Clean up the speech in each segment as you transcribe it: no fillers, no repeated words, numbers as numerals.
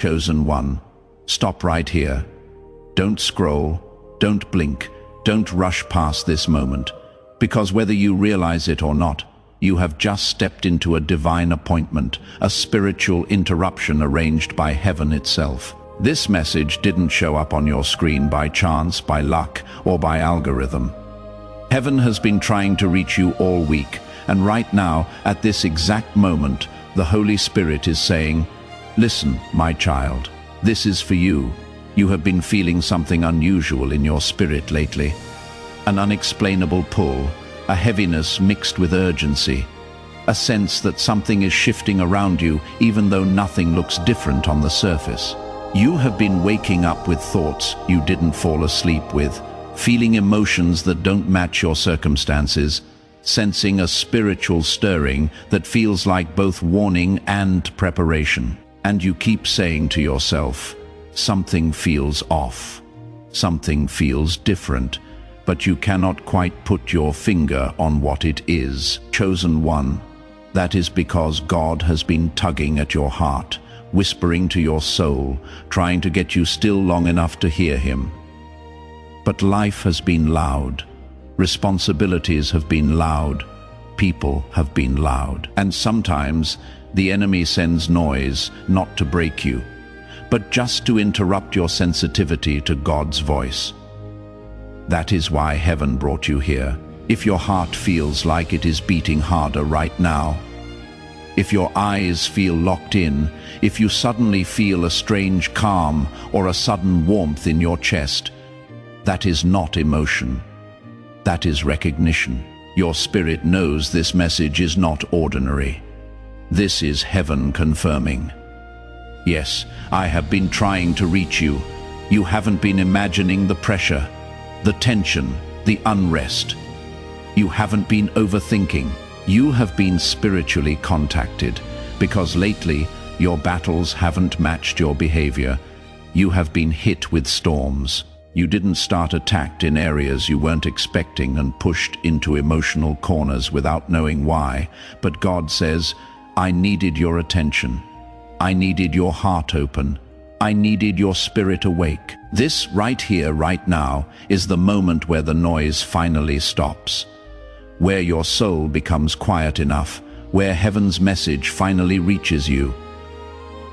Chosen one, stop right here. Don't scroll, don't blink, don't rush past this moment, because whether you realize it or not, you have just stepped into a divine appointment, a spiritual interruption arranged by heaven itself. This message didn't show up on your screen by chance, by luck, or by algorithm. Heaven has been trying to reach you all week, and right now, at this exact moment, the Holy Spirit is saying, "Listen, my child, this is for you. You have been feeling something unusual in your spirit lately. An unexplainable pull, a heaviness mixed with urgency, a sense that something is shifting around you even though nothing looks different on the surface. You have been waking up with thoughts you didn't fall asleep with, feeling emotions that don't match your circumstances, sensing a spiritual stirring that feels like both warning and preparation. And you keep saying to yourself, something feels off, something feels different, but you cannot quite put your finger on what it is. Chosen one, that is because God has been tugging at your heart, whispering to your soul, trying to get you still long enough to hear him. But life has been loud, responsibilities have been loud, people have been loud. And sometimes the enemy sends noise not to break you, but just to interrupt your sensitivity to God's voice. That is why heaven brought you here. If your heart feels like it is beating harder right now, if your eyes feel locked in, if you suddenly feel a strange calm or a sudden warmth in your chest, that is not emotion. That is recognition. Your spirit knows this message is not ordinary. This is heaven confirming. Yes, I have been trying to reach you. You haven't been imagining the pressure, the tension, the unrest. You haven't been overthinking. You have been spiritually contacted, because lately your battles haven't matched your behavior. You have been hit with storms. You didn't start attacked in areas you weren't expecting and pushed into emotional corners without knowing why. But God says, I needed your attention. I needed your heart open. I needed your spirit awake. This right here, right now, is the moment where the noise finally stops, where your soul becomes quiet enough, where heaven's message finally reaches you.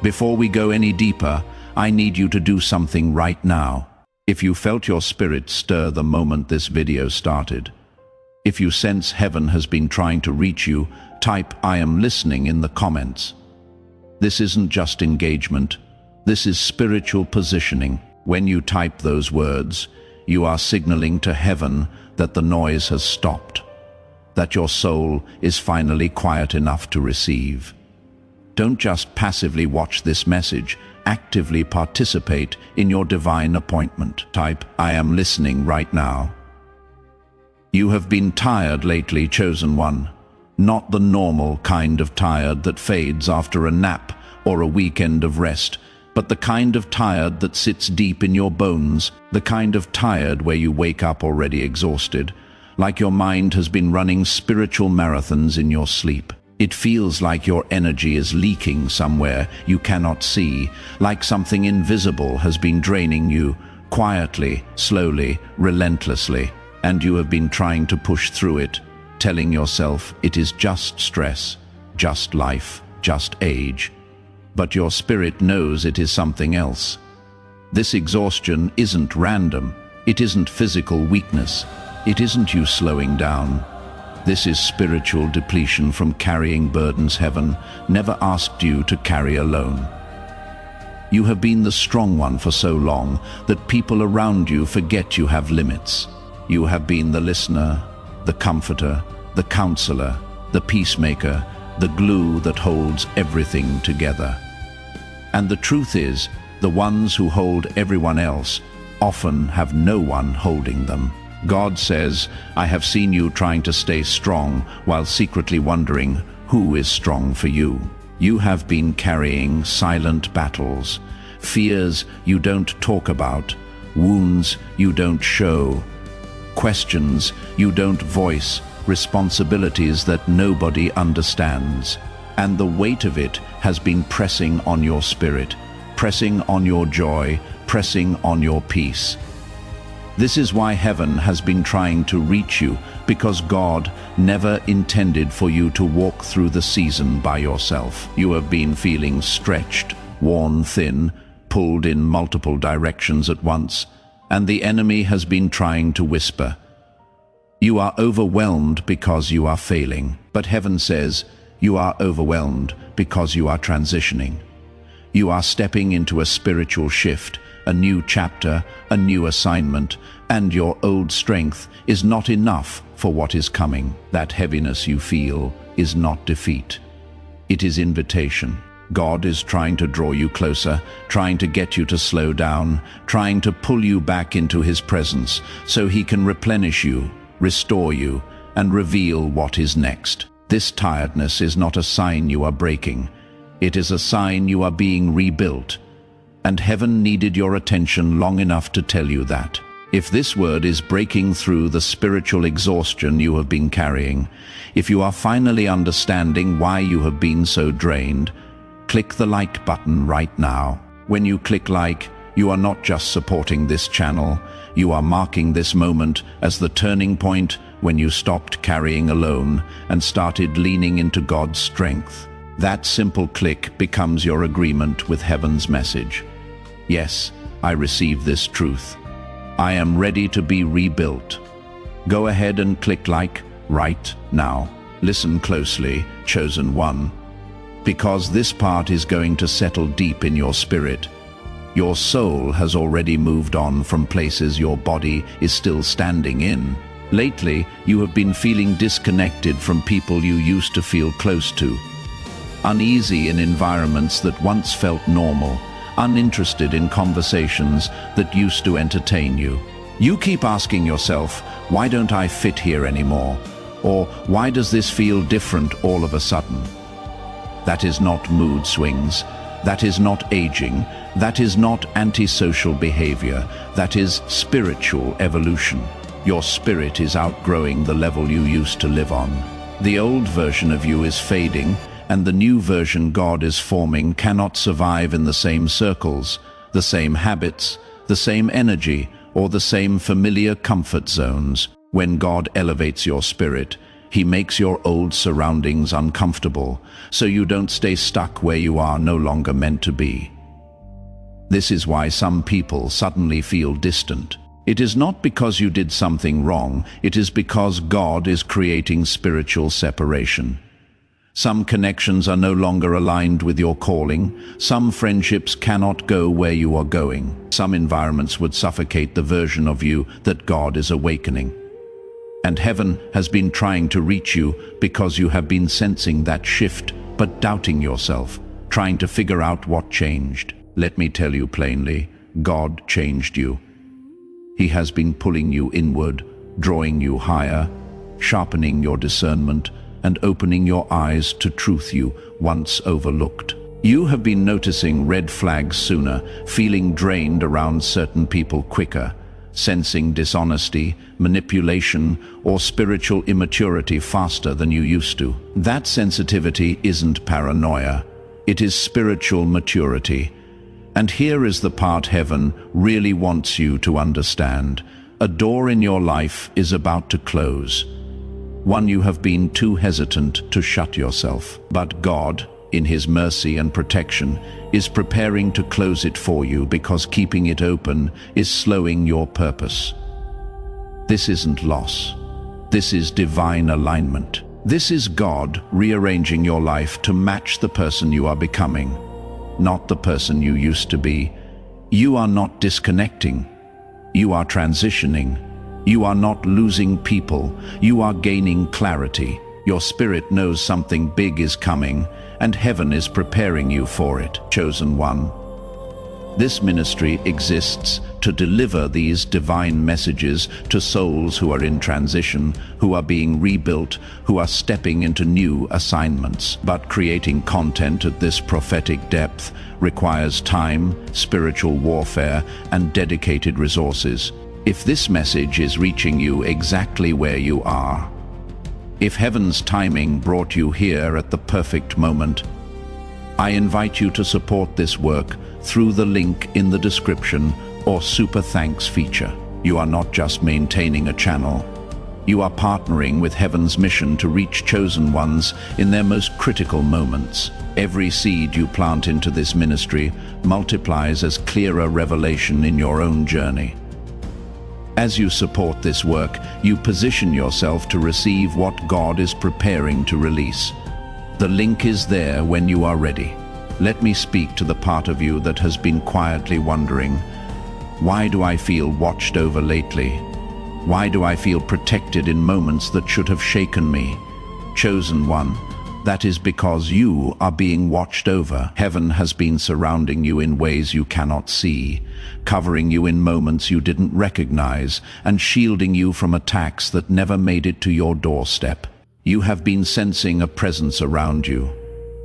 Before we go any deeper, I need you to do something right now. If you felt your spirit stir the moment this video started, if you sense heaven has been trying to reach you, type "I am listening" in the comments. This isn't just engagement. This is spiritual positioning. When you type those words, you are signaling to heaven that the noise has stopped, that your soul is finally quiet enough to receive. Don't just passively watch this message. Actively participate in your divine appointment. Type "I am listening" right now. You have been tired lately, chosen one. Not the normal kind of tired that fades after a nap or a weekend of rest, but the kind of tired that sits deep in your bones, the kind of tired where you wake up already exhausted, like your mind has been running spiritual marathons in your sleep. It feels like your energy is leaking somewhere you cannot see, like something invisible has been draining you, quietly, slowly, relentlessly, and you have been trying to push through it, telling yourself it is just stress, just life, just age. But your spirit knows it is something else. This exhaustion isn't random. It isn't physical weakness. It isn't you slowing down. This is spiritual depletion from carrying burdens heaven never asked you to carry alone. You have been the strong one for so long that people around you forget you have limits. You have been the listener, the comforter, the counselor, the peacemaker, the glue that holds everything together. And the truth is, the ones who hold everyone else often have no one holding them. God says, I have seen you trying to stay strong while secretly wondering who is strong for you. You have been carrying silent battles, fears you don't talk about, wounds you don't show, questions you don't voice, responsibilities that nobody understands. And the weight of it has been pressing on your spirit, pressing on your joy, pressing on your peace. This is why heaven has been trying to reach you, because God never intended for you to walk through the season by yourself. You have been feeling stretched, worn thin, pulled in multiple directions at once, and the enemy has been trying to whisper. You are overwhelmed because you are failing, but heaven says you are overwhelmed because you are transitioning. You are stepping into a spiritual shift, a new chapter, a new assignment, and your old strength is not enough for what is coming. That heaviness you feel is not defeat. It is invitation. God is trying to draw you closer, trying to get you to slow down, trying to pull you back into his presence so he can replenish you, restore you, and reveal what is next. This tiredness is not a sign you are breaking. It is a sign you are being rebuilt. And heaven needed your attention long enough to tell you that. If this word is breaking through the spiritual exhaustion you have been carrying, if you are finally understanding why you have been so drained, click the like button right now. When you click like, you are not just supporting this channel, you are marking this moment as the turning point when you stopped carrying alone and started leaning into God's strength. That simple click becomes your agreement with heaven's message. Yes, I receive this truth. I am ready to be rebuilt. Go ahead and click like right now. Listen closely, chosen one, because this part is going to settle deep in your spirit. Your soul has already moved on from places your body is still standing in. Lately, you have been feeling disconnected from people you used to feel close to, uneasy in environments that once felt normal, uninterested in conversations that used to entertain you. You keep asking yourself, why don't I fit here anymore? Or why does this feel different all of a sudden? That is not mood swings. That is not aging. That is not antisocial behavior. That is spiritual evolution. Your spirit is outgrowing the level you used to live on. The old version of you is fading, and the new version God is forming cannot survive in the same circles, the same habits, the same energy, or the same familiar comfort zones. When God elevates your spirit, he makes your old surroundings uncomfortable, so you don't stay stuck where you are no longer meant to be. This is why some people suddenly feel distant. It is not because you did something wrong, it is because God is creating spiritual separation. Some connections are no longer aligned with your calling. Some friendships cannot go where you are going. Some environments would suffocate the version of you that God is awakening. And heaven has been trying to reach you because you have been sensing that shift, but doubting yourself, trying to figure out what changed. Let me tell you plainly, God changed you. He has been pulling you inward, drawing you higher, sharpening your discernment, and opening your eyes to truth you once overlooked. You have been noticing red flags sooner, feeling drained around certain people quicker, sensing dishonesty, manipulation, or spiritual immaturity faster than you used to. That sensitivity isn't paranoia, it is spiritual maturity. And here is the part heaven really wants you to understand. A door in your life is about to close. One you have been too hesitant to shut yourself. But God, in his mercy and protection, is preparing to close it for you because keeping it open is slowing your purpose. This isn't loss. This is divine alignment. This is God rearranging your life to match the person you are becoming, not the person you used to be. You are not disconnecting. You are transitioning. You are not losing people, you are gaining clarity. Your spirit knows something big is coming, and heaven is preparing you for it, chosen one. This ministry exists to deliver these divine messages to souls who are in transition, who are being rebuilt, who are stepping into new assignments. But creating content at this prophetic depth requires time, spiritual warfare, and dedicated resources. If this message is reaching you exactly where you are, if heaven's timing brought you here at the perfect moment, I invite you to support this work through the link in the description or Super Thanks feature. You are not just maintaining a channel. You are partnering with Heaven's mission to reach chosen ones in their most critical moments. Every seed you plant into this ministry multiplies as clearer revelation in your own journey. As you support this work, you position yourself to receive what God is preparing to release. The link is there when you are ready. Let me speak to the part of you that has been quietly wondering, why do I feel watched over lately? Why do I feel protected in moments that should have shaken me? Chosen one, that is because you are being watched over. Heaven has been surrounding you in ways you cannot see, covering you in moments you didn't recognize, and shielding you from attacks that never made it to your doorstep. You have been sensing a presence around you.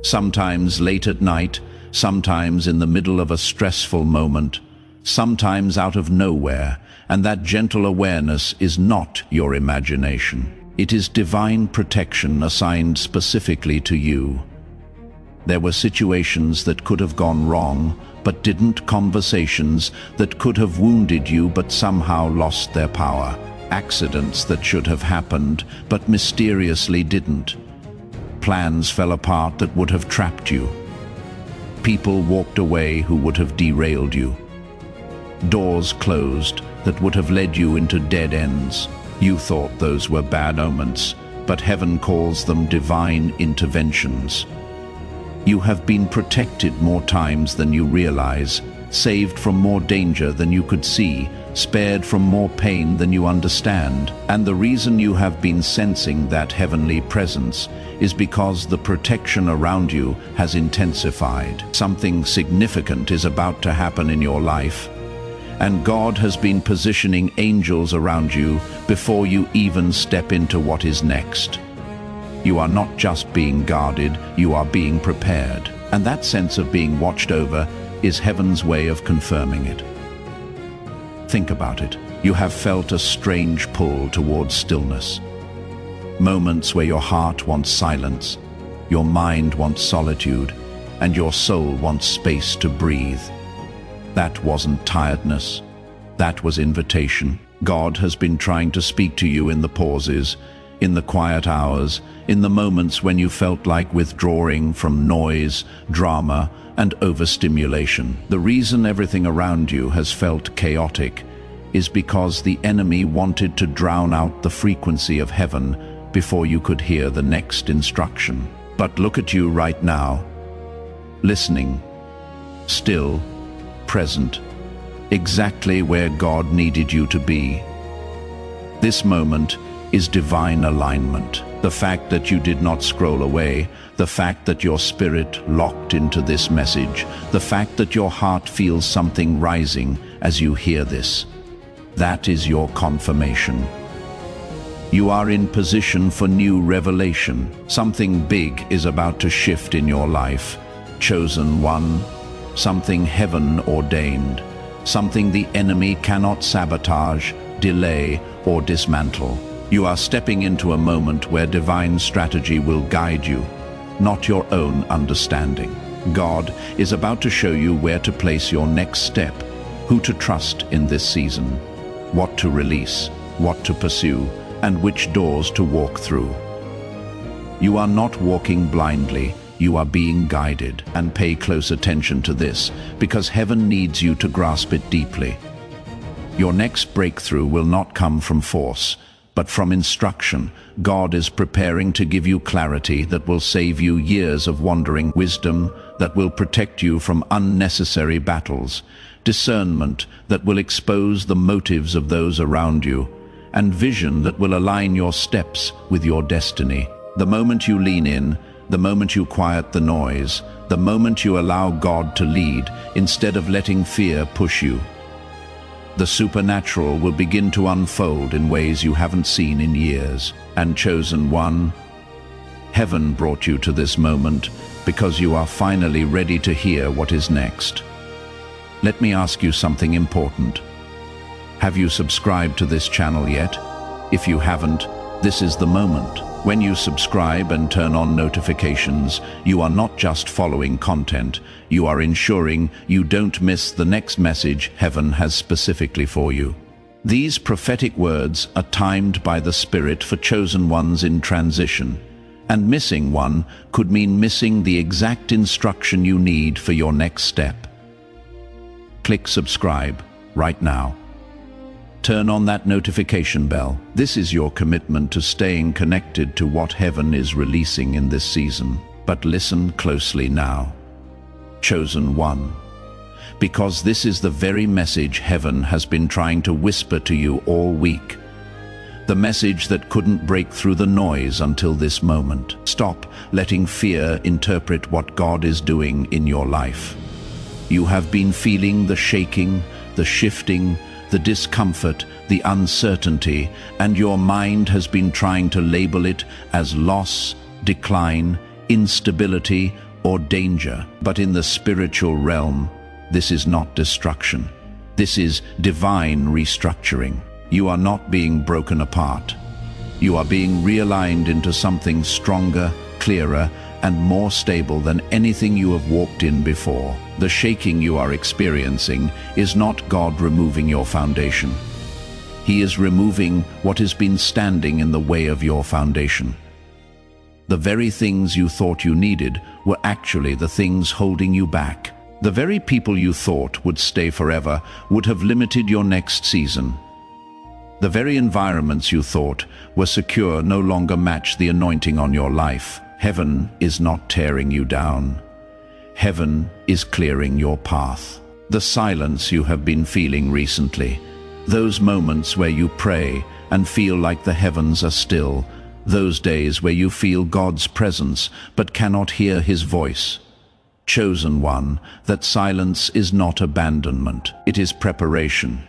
Sometimes late at night, sometimes in the middle of a stressful moment, sometimes out of nowhere, and that gentle awareness is not your imagination. It is divine protection assigned specifically to you. There were situations that could have gone wrong, but didn't, conversations that could have wounded you but somehow lost their power, accidents that should have happened but mysteriously didn't. Plans fell apart that would have trapped you. People walked away who would have derailed you. Doors closed that would have led you into dead ends. You thought those were bad omens, but heaven calls them divine interventions. You have been protected more times than you realize, saved from more danger than you could see, spared from more pain than you understand. And the reason you have been sensing that heavenly presence is because the protection around you has intensified. Something significant is about to happen in your life, and God has been positioning angels around you before you even step into what is next. You are not just being guarded, you are being prepared. And that sense of being watched over is heaven's way of confirming it. Think about it. You have felt a strange pull towards stillness. Moments where your heart wants silence, your mind wants solitude, and your soul wants space to breathe. That wasn't tiredness. That was invitation. God has been trying to speak to you in the pauses, in the quiet hours, in the moments when you felt like withdrawing from noise, drama, and overstimulation. The reason everything around you has felt chaotic is because the enemy wanted to drown out the frequency of heaven before you could hear the next instruction. But look at you right now, listening, still, present, exactly where God needed you to be. This moment is divine alignment. The fact that you did not scroll away, the fact that your spirit locked into this message, the fact that your heart feels something rising as you hear this, that is your confirmation. You are in position for new revelation. Something big is about to shift in your life. Chosen one, something heaven ordained, something the enemy cannot sabotage, delay, or dismantle. You are stepping into a moment where divine strategy will guide you, not your own understanding. God is about to show you where to place your next step, who to trust in this season, what to release, what to pursue, and which doors to walk through. You are not walking blindly, you are being guided. And pay close attention to this, because heaven needs you to grasp it deeply. Your next breakthrough will not come from force, but from instruction. God is preparing to give you clarity that will save you years of wandering, wisdom that will protect you from unnecessary battles, discernment that will expose the motives of those around you, and vision that will align your steps with your destiny. The moment you lean in, the moment you quiet the noise, the moment you allow God to lead instead of letting fear push you, the supernatural will begin to unfold in ways you haven't seen in years. And chosen one, heaven brought you to this moment because you are finally ready to hear what is next. Let me ask you something important. Have you subscribed to this channel yet? If you haven't, this is the moment. When you subscribe and turn on notifications, you are not just following content, you are ensuring you don't miss the next message heaven has specifically for you. These prophetic words are timed by the Spirit for chosen ones in transition, and missing one could mean missing the exact instruction you need for your next step. Click subscribe right now. Turn on that notification bell. This is your commitment to staying connected to what heaven is releasing in this season. But listen closely now. Chosen one. Because this is the very message heaven has been trying to whisper to you all week. The message that couldn't break through the noise until this moment. Stop letting fear interpret what God is doing in your life. You have been feeling the shaking, the shifting, the discomfort, the uncertainty, and your mind has been trying to label it as loss, decline, instability, or danger. But in the spiritual realm, this is not destruction. This is divine restructuring. You are not being broken apart. You are being realigned into something stronger, clearer, and more stable than anything you have walked in before. The shaking you are experiencing is not God removing your foundation. He is removing what has been standing in the way of your foundation. The very things you thought you needed were actually the things holding you back. The very people you thought would stay forever would have limited your next season. The very environments you thought were secure no longer match the anointing on your life. Heaven is not tearing you down. Heaven is clearing your path. The silence you have been feeling recently, those moments where you pray and feel like the heavens are still, those days where you feel God's presence but cannot hear His voice. Chosen one, that silence is not abandonment, it is preparation.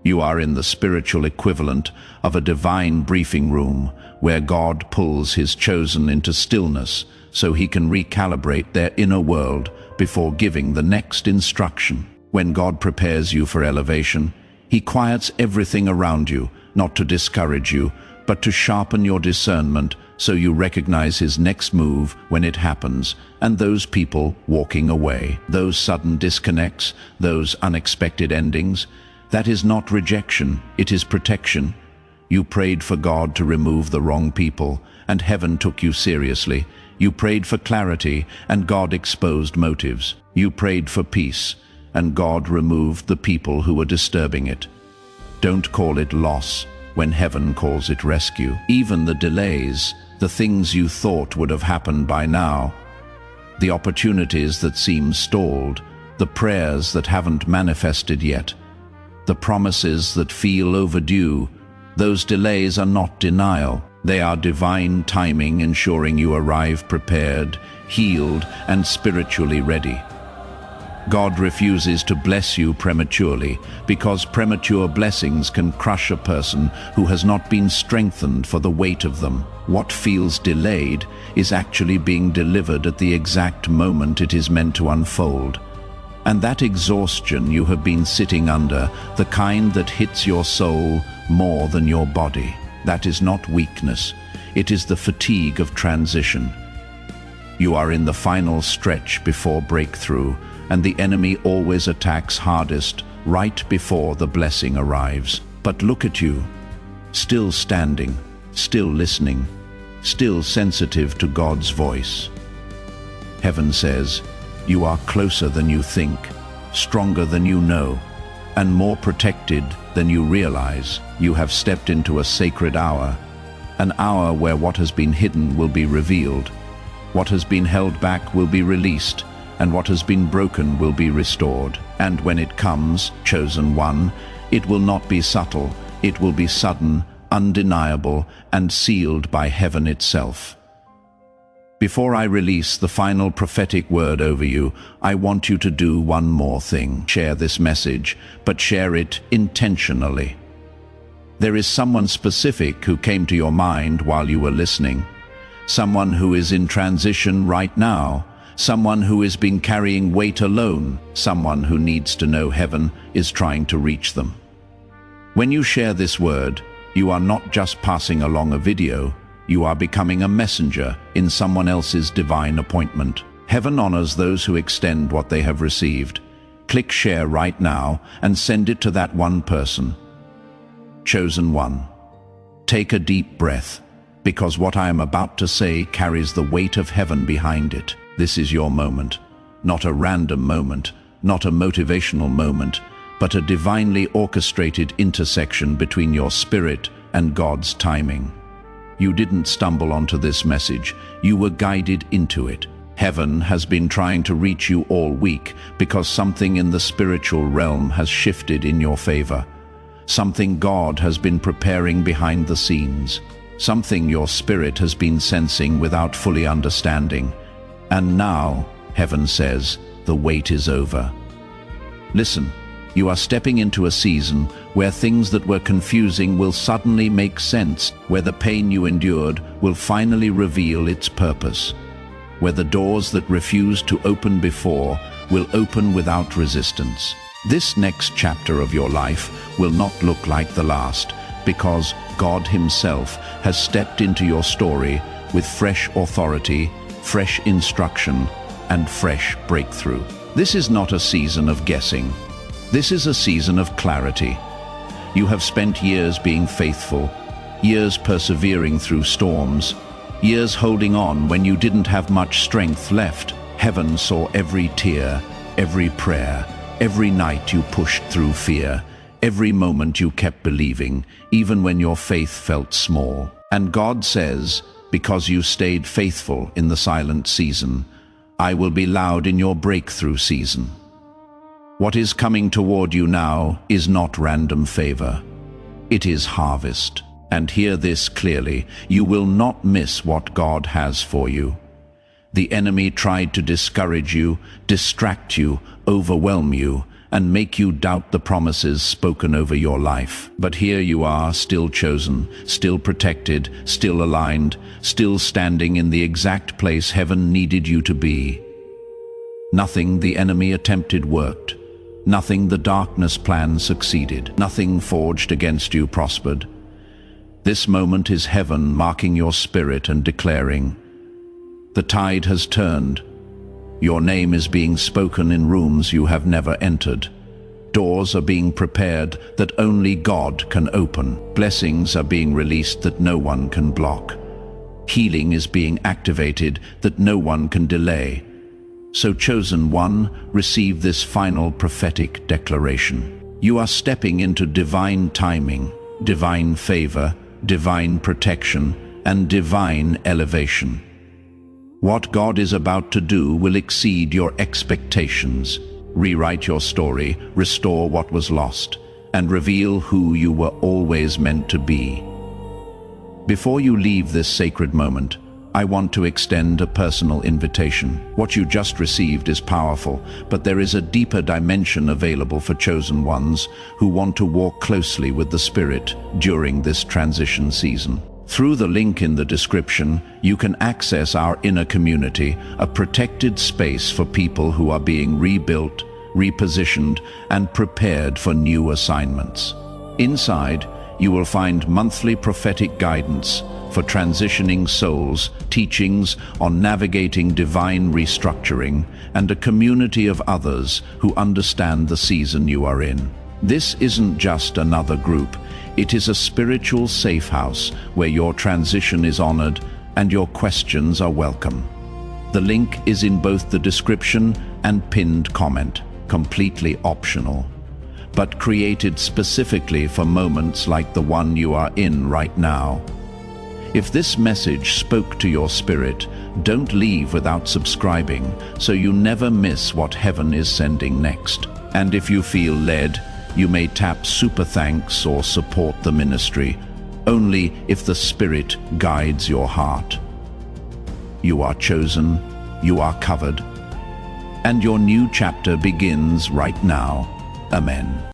You are in the spiritual equivalent of a divine briefing room where God pulls His chosen into stillness so He can recalibrate their inner world before giving the next instruction. When God prepares you for elevation, He quiets everything around you, not to discourage you, but to sharpen your discernment so you recognize His next move when it happens, and those people walking away, those sudden disconnects, those unexpected endings. That is not rejection, it is protection. You prayed for God to remove the wrong people, and heaven took you seriously. You prayed for clarity, and God exposed motives. You prayed for peace, and God removed the people who were disturbing it. Don't call it loss when heaven calls it rescue. Even the delays, the things you thought would have happened by now, the opportunities that seem stalled, the prayers that haven't manifested yet, the promises that feel overdue, those delays are not denial. They are divine timing, ensuring you arrive prepared, healed, and spiritually ready. God refuses to bless you prematurely, because premature blessings can crush a person who has not been strengthened for the weight of them. What feels delayed is actually being delivered at the exact moment it is meant to unfold. And that exhaustion you have been sitting under, the kind that hits your soul more than your body, that is not weakness. It is the fatigue of transition. You are in the final stretch before breakthrough, and the enemy always attacks hardest right before the blessing arrives. But look at you, still standing, still listening, still sensitive to God's voice. Heaven says, you are closer than you think, stronger than you know, and more protected than you realize. You have stepped into a sacred hour, an hour where what has been hidden will be revealed, what has been held back will be released, and what has been broken will be restored. And when it comes, chosen one, it will not be subtle, it will be sudden, undeniable, and sealed by heaven itself. Before I release the final prophetic word over you, I want you to do one more thing. Share this message, but share it intentionally. There is someone specific who came to your mind while you were listening, someone who is in transition right now, someone who has been carrying weight alone, someone who needs to know heaven is trying to reach them. When you share this word, you are not just passing along a video, You are becoming a messenger in someone else's divine appointment. Heaven honors those who extend what they have received. Click share right now and send it to that one person. Chosen one. Take a deep breath, because what I am about to say carries the weight of heaven behind it. This is your moment. Not a random moment, not a motivational moment, but a divinely orchestrated intersection between your spirit and God's timing. You didn't stumble onto this message, you were guided into it. Heaven has been trying to reach you all week because something in the spiritual realm has shifted in your favor. Something God has been preparing behind the scenes. Something your spirit has been sensing without fully understanding. And now, heaven says, the wait is over. Listen, you are stepping into a season where things that were confusing will suddenly make sense, where the pain you endured will finally reveal its purpose, where the doors that refused to open before will open without resistance. This next chapter of your life will not look like the last, because God Himself has stepped into your story with fresh authority, fresh instruction, and fresh breakthrough. This is not a season of guessing. This is a season of clarity. You have spent years being faithful, years persevering through storms, years holding on when you didn't have much strength left. Heaven saw every tear, every prayer, every night you pushed through fear, every moment you kept believing, even when your faith felt small. And God says, because you stayed faithful in the silent season, I will be loud in your breakthrough season. What is coming toward you now is not random favor. It is harvest. And hear this clearly, you will not miss what God has for you. The enemy tried to discourage you, distract you, overwhelm you, and make you doubt the promises spoken over your life. But here you are, still chosen, still protected, still aligned, still standing in the exact place heaven needed you to be. Nothing the enemy attempted worked. Nothing the darkness planned succeeded. Nothing forged against you prospered. This moment is heaven marking your spirit and declaring, the tide has turned. Your name is being spoken in rooms you have never entered. Doors are being prepared that only God can open. Blessings are being released that no one can block. Healing is being activated that no one can delay. So, chosen one, receive this final prophetic declaration. You are stepping into divine timing, divine favor, divine protection, and divine elevation. What God is about to do will exceed your expectations, rewrite your story, restore what was lost, and reveal who you were always meant to be. Before you leave this sacred moment, I want to extend a personal invitation. What you just received is powerful, but there is a deeper dimension available for chosen ones who want to walk closely with the Spirit during this transition season. Through the link in the description, you can access our inner community, a protected space for people who are being rebuilt, repositioned, and prepared for new assignments. Inside, you will find monthly prophetic guidance for transitioning souls, teachings on navigating divine restructuring, and a community of others who understand the season you are in. This isn't just another group. It is a spiritual safe house where your transition is honored and your questions are welcome. The link is in both the description and pinned comment, completely optional, but created specifically for moments like the one you are in right now. If this message spoke to your spirit, don't leave without subscribing so you never miss what heaven is sending next. And if you feel led, you may tap super thanks or support the ministry, only if the Spirit guides your heart. You are chosen, you are covered, and your new chapter begins right now. Amen.